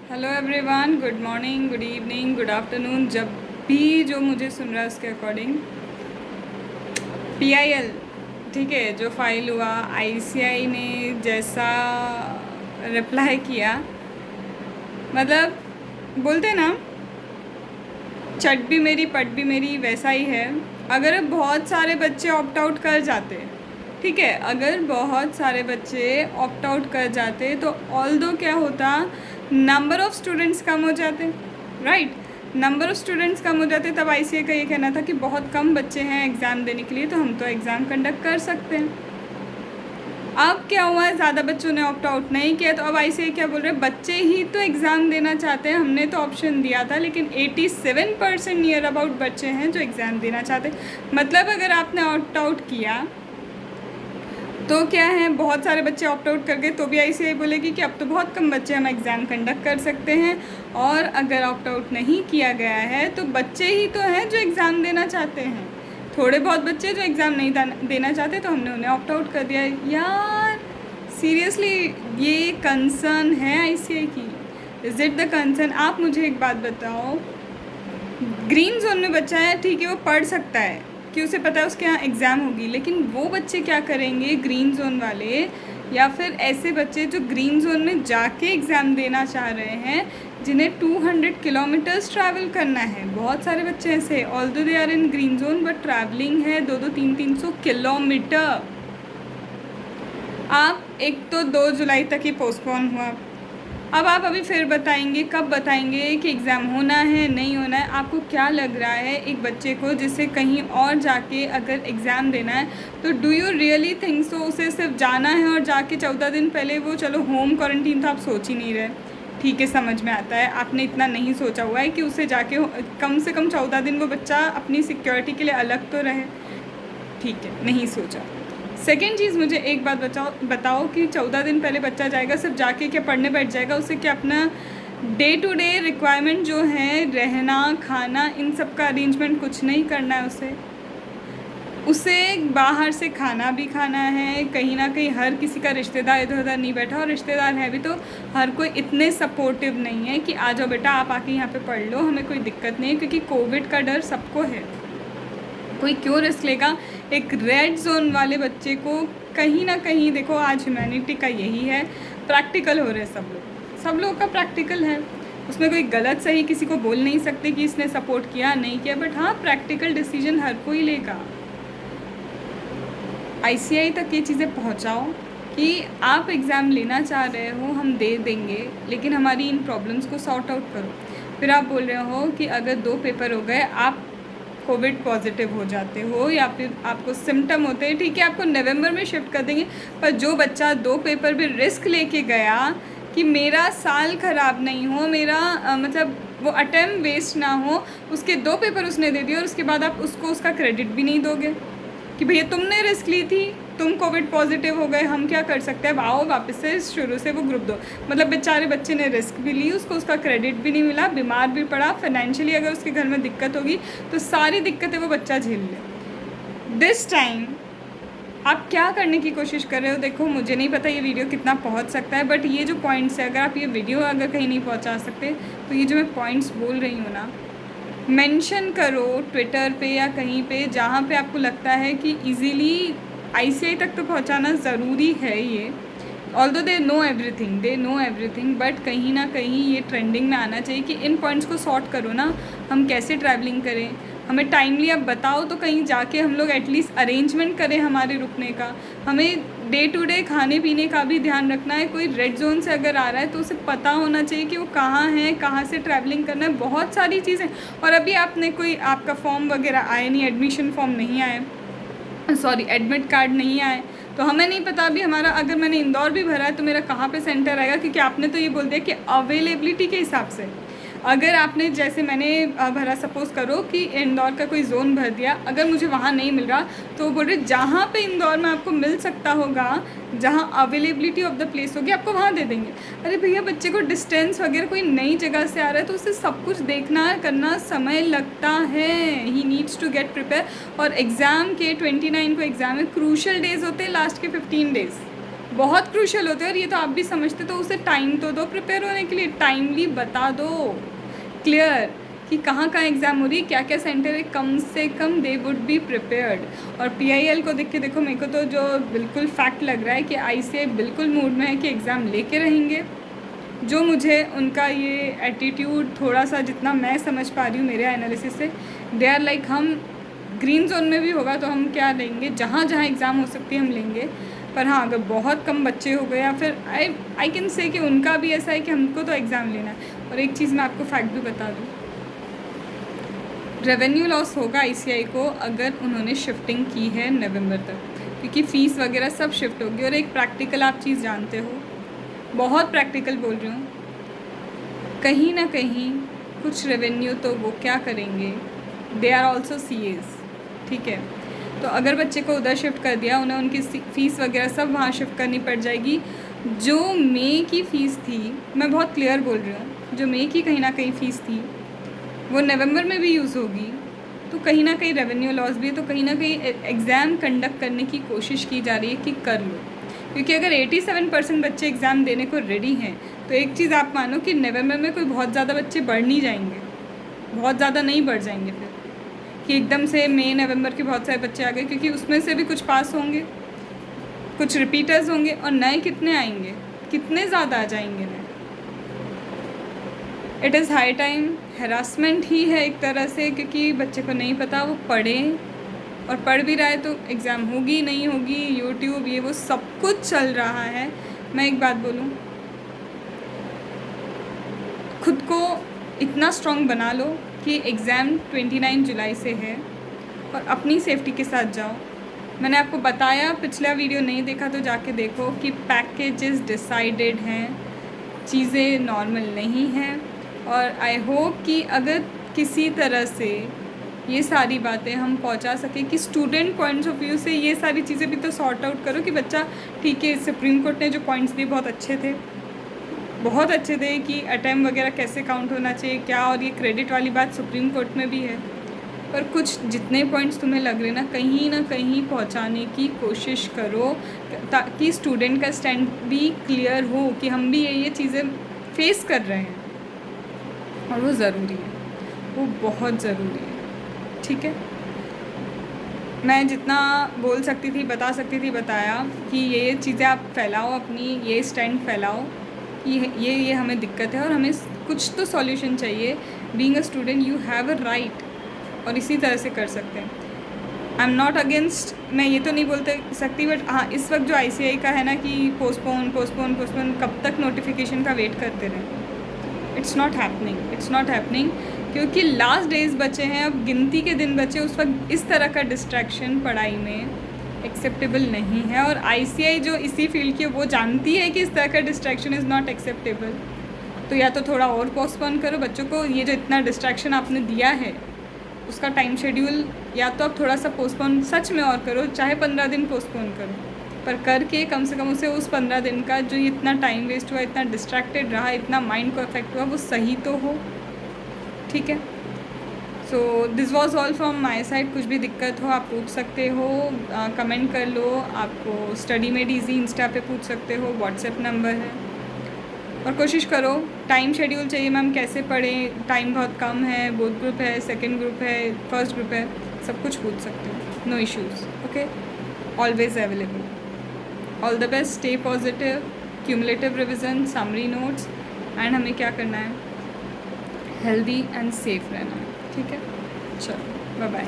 Hello everyone, good morning, good evening, good afternoon, जब भी जो मुझे सुन रहा है उसके अकॉर्डिंग। पीआईएल, ठीक है, जो फाइल हुआ, आईसीआई ने जैसा रिप्लाई किया, मतलब बोलते ना, चट भी मेरी पट भी मेरी, वैसा ही है। अगर बहुत सारे बच्चे ऑप्ट आउट कर जाते, ठीक है, अगर बहुत सारे बच्चे ऑप्ट आउट कर जाते तो ऑल्दो क्या होता, नंबर ऑफ़ स्टूडेंट्स कम हो जाते, राइट। नंबर ऑफ़ स्टूडेंट्स कम हो जाते, तब आईसीए का ये कहना था कि बहुत कम बच्चे हैं एग्ज़ाम देने के लिए, तो हम तो एग्ज़ाम कंडक्ट कर सकते हैं। अब क्या हुआ है, ज़्यादा बच्चों ने ऑप्ट आउट नहीं किया, तो अब आईसीआई क्या बोल रहे हैं, बच्चे ही तो एग्ज़ाम देना चाहते हैं, हमने तो ऑप्शन दिया था, लेकिन 87% नियर अबाउट बच्चे हैं जो एग्ज़ाम देना चाहते हैं। मतलब अगर आपने ऑप्ट आउट किया तो क्या है, बहुत सारे बच्चे ऑप्ट आउट कर गए, तो भी आईसीआई बोलेगी कि अब तो बहुत कम बच्चे हम एग्ज़ाम कंडक्ट कर सकते हैं। और अगर ऑप्ट आउट नहीं किया गया है तो बच्चे ही तो हैं जो एग्ज़ाम देना चाहते हैं, थोड़े बहुत बच्चे जो एग्ज़ाम नहीं देना चाहते, तो हमने उन्हें ऑप्ट आउट कर दिया। यार सीरियसली, ये कंसर्न है आईसीआई की? Is it the concern? आप मुझे एक बात बताओ, ग्रीन जोन में बच्चा है, ठीक है, वो पढ़ सकता है कि उसे पता है उसके यहाँ एग्ज़ाम होगी, लेकिन वो बच्चे क्या करेंगे, ग्रीन जोन वाले, या फिर ऐसे बच्चे जो ग्रीन जोन में जाके एग्ज़ाम देना चाह रहे हैं, जिन्हें 200 किलोमीटर्स ट्रैवल करना है। बहुत सारे बच्चे ऐसे, although they are in green zone, but travelling है 200-300 किलोमीटर। आप एक तो 2 जुलाई तक ही पोस्टपोन हुआ, अब आप अभी फिर बताएंगे, कब बताएंगे कि एग्ज़ाम होना है नहीं होना है? आपको क्या लग रहा है, एक बच्चे को जिसे कहीं और जाके अगर एग्ज़ाम देना है, तो do you really think so उसे सिर्फ जाना है और जाके 14 दिन पहले वो, चलो होम क्वारंटीन तो आप सोच ही नहीं रहे, ठीक है, समझ में आता है, आपने इतना नहीं सोचा हुआ है कि उसे जाके कम से कम 14 दिन वो बच्चा अपनी सिक्योरिटी के लिए अलग तो रहे, ठीक है, नहीं सोचा। सेकेंड चीज़, मुझे एक बात बताओ कि 14 दिन पहले बच्चा जाएगा, सिर्फ जाके क्या पढ़ने बैठ जाएगा? उसे क्या अपना डे टू डे रिक्वायरमेंट जो है, रहना खाना, इन सब का अरेंजमेंट कुछ नहीं करना है उसे बाहर से खाना भी खाना है, कहीं ना कहीं हर किसी का रिश्तेदार इधर उधर नहीं बैठा, और रिश्तेदार है भी तो हर कोई इतने सपोर्टिव नहीं है कि आ जाओ बेटा आप आके यहाँ पे पढ़ लो, हमें कोई दिक्कत नहीं है, क्योंकि कोविड का डर सबको है। कोई क्यों रिस्क लेगा एक रेड जोन वाले बच्चे को? कहीं ना कहीं देखो, आज ह्यूमैनिटी का यही है, प्रैक्टिकल हो रहे सब लोग का प्रैक्टिकल है, उसमें कोई गलत सही किसी को बोल नहीं सकते कि इसने सपोर्ट किया नहीं किया, बट हाँ, प्रैक्टिकल डिसीजन हर कोई लेगा। आईसीआई तक ये चीज़ें पहुँचाओ कि आप एग्ज़ाम लेना चाह रहे हो, हम दे देंगे, लेकिन हमारी इन प्रॉब्लम्स को सॉर्ट आउट करो। फिर आप बोल रहे हो कि अगर 2 पेपर हो गए, आप कोविड पॉजिटिव हो जाते हो या फिर आपको सिम्टम होते हैं, ठीक है, आपको नवंबर में शिफ्ट कर देंगे, पर जो बच्चा 2 पेपर भी रिस्क लेके गया कि मेरा साल ख़राब नहीं हो, मेरा मतलब वो अटेम्प्ट वेस्ट ना हो, उसके 2 पेपर उसने दे दिए, और उसके बाद आप उसको उसका क्रेडिट भी नहीं दोगे कि भैया तुमने रिस्क ली थी, तुम कोविड पॉजिटिव हो गए, हम क्या कर सकते हैं, आओ वापस से शुरू से वो ग्रुप दो। मतलब बेचारे बच्चे ने रिस्क भी ली, उसको उसका क्रेडिट भी नहीं मिला, बीमार भी पड़ा, फाइनेंशियली अगर उसके घर में दिक्कत होगी तो सारी दिक्कतें वो बच्चा झेल ले। दिस टाइम आप क्या करने की कोशिश कर रहे हो? देखो, मुझे नहीं पता ये वीडियो कितना पहुंच सकता है, बट ये जो पॉइंट्स है, अगर आप ये वीडियो अगर कहीं नहीं पहुंचा सकते, तो ये जो मैं पॉइंट्स बोल रही हूँ ना, मेंशन करो ट्विटर पे या कहीं पे, जहाँ पे आपको लगता है कि इजीली आईसीआई तक तो पहुँचाना ज़रूरी है ये। Although they know everything, but कहीं ना कहीं ये ट्रेंडिंग में आना चाहिए कि इन पॉइंट्स को सॉर्ट करो ना, हम कैसे ट्रैवलिंग करें, हमें टाइमली अब बताओ, तो कहीं जाके हम लोग एटलीस्ट अरेंजमेंट करें हमारे रुकने का। हमें डे टू डे खाने पीने का भी ध्यान रखना है, कोई रेड जोन से अगर आ रहा है तो उसे पता होना चाहिए कि वो कहाँ है, कहाँ से ट्रैवलिंग करना है, बहुत सारी चीज़ें। और अभी आपने कोई, आपका फॉर्म वगैरह आए नहीं, एडमिशन फॉर्म नहीं आए, सॉरी एडमिट कार्ड नहीं आए, तो हमें नहीं पता अभी हमारा, अगर मैंने इंदौर भी भरा है तो मेरा कहाँ पे सेंटर आएगा, क्योंकि आपने तो ये बोल दिया कि अवेलेबिलिटी के हिसाब से। अगर आपने, जैसे मैंने भरा, सपोज़ करो कि इंदौर का कोई ज़ोन भर दिया, अगर मुझे वहाँ नहीं मिल रहा तो बोल रहे जहाँ पे इंदौर में आपको मिल सकता होगा, जहाँ अवेलेबिलिटी ऑफ द प्लेस होगी, आपको वहाँ दे देंगे। अरे भैया, बच्चे को डिस्टेंस वगैरह, कोई नई जगह से आ रहा है तो उसे सब कुछ देखना करना समय लगता है, he needs to get prepare. और एग्ज़ाम के 29 को एग्ज़ाम है, क्रूशल डेज़ होते हैं लास्ट के 15 डेज़, बहुत क्रूशल होते हैं, और ये तो आप भी समझते, तो उसे टाइम तो दो प्रिपेयर होने के लिए, टाइमली बता दो क्लियर कि कहाँ कहाँ एग्ज़ाम हो रही है, क्या क्या सेंटर है, कम से कम दे वुड बी प्रिपेयर्ड। और PIL को देख के देखो, मेरे को तो जो बिल्कुल फैक्ट लग रहा है कि ICAI बिल्कुल मूड में है कि एग्ज़ाम लेके रहेंगे। जो मुझे उनका ये एटीट्यूड थोड़ा सा, जितना मैं समझ पा रही हूँ मेरे एनालिसिस से, दे आर लाइक हम ग्रीन जोन में भी होगा तो हम क्या लेंगे, जहाँ जहाँ एग्ज़ाम हो सकती है हम लेंगे। पर हाँ, अगर बहुत कम बच्चे हो गए, या फिर आई कैन से कि उनका भी ऐसा है कि हमको तो एग्ज़ाम लेना है। और एक चीज़ मैं आपको फैक्ट भी बता दूँ, रेवेन्यू लॉस होगा ICAI को अगर उन्होंने शिफ्टिंग की है नवंबर तक, क्योंकि फ़ीस वगैरह सब शिफ्ट होगी। और एक प्रैक्टिकल आप चीज़ जानते हो, बहुत प्रैक्टिकल बोल रही हूँ, कहीं ना कहीं कुछ रेवेन्यू तो वो क्या करेंगे, दे आर ऑल्सो CAs, ठीक है। तो अगर बच्चे को उधर शिफ्ट कर दिया, उन्हें उनकी फ़ीस वगैरह सब वहाँ शिफ्ट करनी पड़ जाएगी। जो मई की फ़ीस थी, मैं बहुत क्लियर बोल रही हूँ, जो मई की कहीं ना कहीं फ़ीस थी वो नवंबर में भी यूज़ होगी। तो कहीं ना कहीं रेवेन्यू लॉस भी है। तो कहीं ना कहीं एग्ज़ाम कंडक्ट करने की कोशिश की जा रही है कि कर लो, क्योंकि अगर 87% बच्चे एग्ज़ाम देने को रेडी हैं, तो एक चीज़ आप मानो कि नवंबर में कोई बहुत ज़्यादा बच्चे बढ़ नहीं जाएंगे, बहुत ज़्यादा नहीं बढ़ जाएंगे फिर कि एकदम से मई नवंबर के बहुत सारे बच्चे आ गए, क्योंकि उसमें से भी कुछ पास होंगे, कुछ रिपीटर्स होंगे, और नए कितने आएंगे, कितने ज़्यादा आ जाएंगे नए। It is high time. Harassment ही है एक तरह से, क्योंकि बच्चे को नहीं पता वो पढ़ें, और पढ़ भी रहा है तो एग्ज़ाम होगी नहीं होगी, यूट्यूब ये वो सब कुछ चल रहा है। मैं एक बात बोलूँ, खुद को इतना स्ट्रॉन्ग बना लो कि एग्ज़ाम 29 जुलाई से है, और अपनी सेफ्टी के साथ जाओ। मैंने आपको बताया, पिछला वीडियो नहीं देखा तो जाके देखो कि पैकेजेस डिसाइडेड हैं, चीज़ें नॉर्मल नहीं हैं। और आई होप कि अगर किसी तरह से ये सारी बातें हम पहुंचा सकें कि स्टूडेंट पॉइंट्स ऑफ व्यू से ये सारी चीज़ें भी तो सॉर्ट आउट करो कि बच्चा, ठीक है, सुप्रीम कोर्ट ने जो पॉइंट्स दिए बहुत अच्छे थे, बहुत अच्छे थे कि अटैम्प्ट वगैरह कैसे काउंट होना चाहिए क्या, और ये क्रेडिट वाली बात सुप्रीम कोर्ट में भी है। पर कुछ जितने पॉइंट्स तुम्हें लग रहे ना कहीं पहुंचाने की कोशिश करो, ताकि स्टूडेंट का स्टैंड भी क्लियर हो कि हम भी ये चीज़ें फेस कर रहे हैं, और वो ज़रूरी है, वो बहुत ज़रूरी है, ठीक है। मैं जितना बोल सकती थी, बता सकती थी, बताया कि ये चीज़ें आप फैलाओ, अपनी ये स्टैंड फैलाओ कि ये हमें दिक्कत है और हमें कुछ तो सॉल्यूशन चाहिए। Being a student you have a right, और इसी तरह से कर सकते हैं। आई एम नॉट अगेंस्ट, मैं ये तो नहीं बोलते सकती, बट हाँ, इस वक्त जो ICAI का है ना कि पोस्टपोन, कब तक नोटिफिकेशन का वेट करते रहें, इट्स नॉट हैपनिंग, क्योंकि लास्ट डेज बचे हैं, अब गिनती के दिन बचे। उस वक्त इस तरह का डिस्ट्रैक्शन पढ़ाई में एक्सेप्टेबल नहीं है, और ICAI जो इसी फील्ड की, वो जानती है कि इस तरह का डिस्ट्रैक्शन इज़ नॉट एक्सेप्टेबल। तो या तो थोड़ा और पोस्टपोन करो बच्चों को, ये जो इतना डिस्ट्रैक्शन आपने दिया है उसका टाइम शेड्यूल या तो आप थोड़ा सा पोस्टपोन सच में और करो, चाहे 15 दिन पोस्टपोन करो, पर करके कम से कम उसे उस 15 दिन का जो इतना टाइम वेस्ट हुआ, इतना डिस्ट्रैक्टेड रहा, इतना माइंड को अफेक्ट हुआ, वो सही तो हो, ठीक है। So this was all from my side. कुछ भी दिक्कत हो आप पूछ सकते हो, कमेंट कर लो, आपको स्टडी मेड ईजी इंस्टा पे पूछ सकते हो, व्हाट्सएप नंबर है। और कोशिश करो, टाइम शेड्यूल चाहिए मैम, कैसे पढ़ें, टाइम बहुत कम है, बोथ ग्रुप है, सेकंड ग्रुप है, फर्स्ट ग्रुप है, सब कुछ पूछ सकते हो, no issues, okay, always available. All the best, stay positive, cumulative revision, summary notes, and हमें क्या करना है, हेल्दी एंड सेफ रहना है, ठीक है। चलो, बाय बाय।